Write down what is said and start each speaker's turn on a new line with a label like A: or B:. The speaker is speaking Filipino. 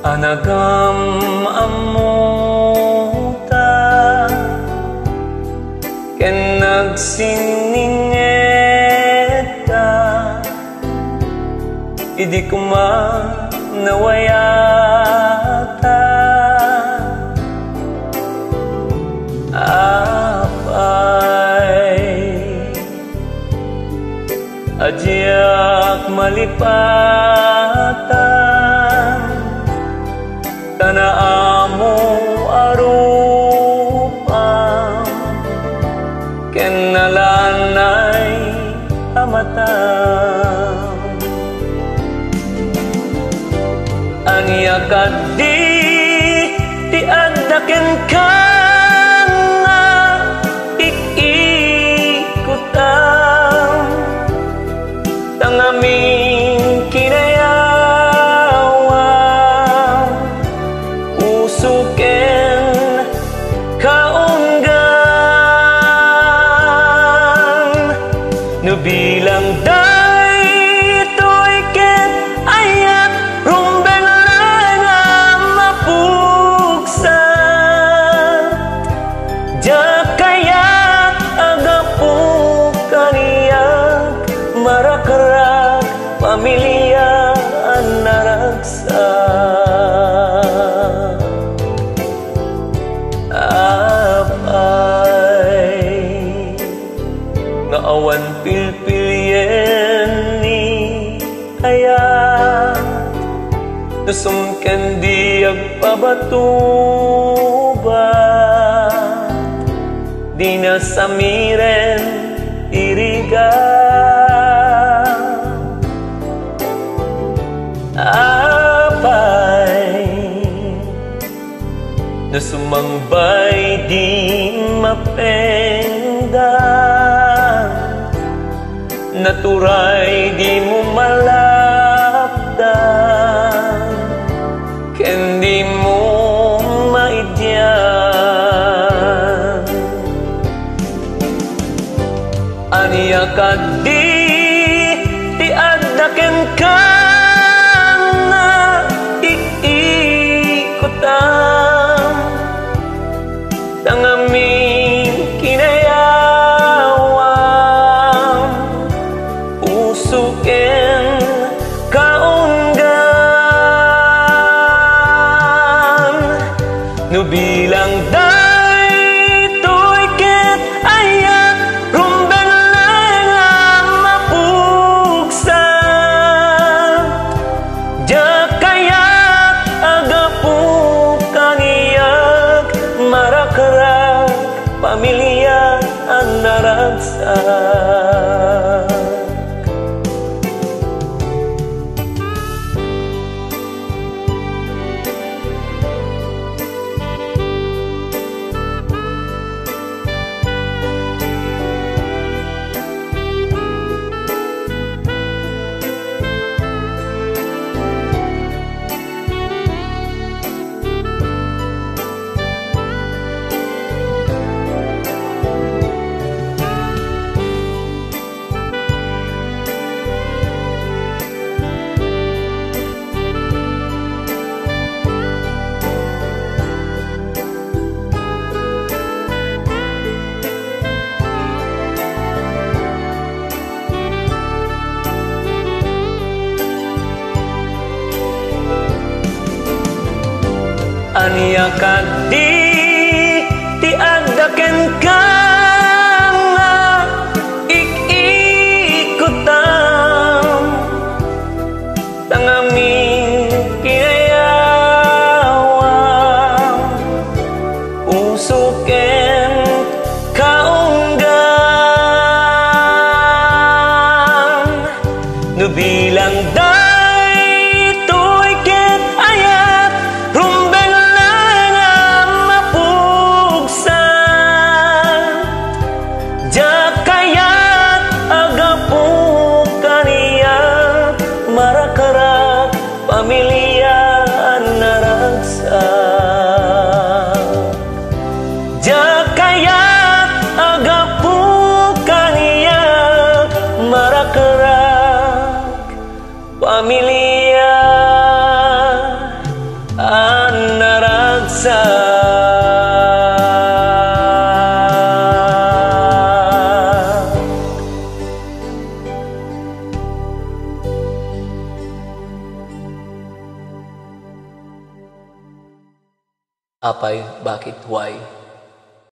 A: Anagam amuta ken nagsiningeta idi kuma nawayata apay adyak malipatan tanaamo arupang ken nalanay amatang aniya kaddi ti addaken ka nga ikikutam tangaming kinayawang usuken kaunggan nubilang daytoy ket ayat rumbeng nga mapuksan jakayak agapuk kaniyak marakarak pamilya naragsa apay nga awan pilpilyen ni ayat tusumken di agpabatuba di na samiren iriga apay na sumangbay di mapenda naturay di mo malapdan ken di mo maidyan aniya kaddi ti addaken ka nga iikutam tangaming kinayawang usuken kaunggan nubilang daytoy ket ayat rumbeng nga mapuksan jakayak agapuk kaniyak marakarak pamilya ang naragsak aniya kaddi ti addaken ka nga ikikutam tangaming kinayawang usuken kaunggan nubilang daytoy ket ayat rumbeng nga
B: Apay, bakit? Why?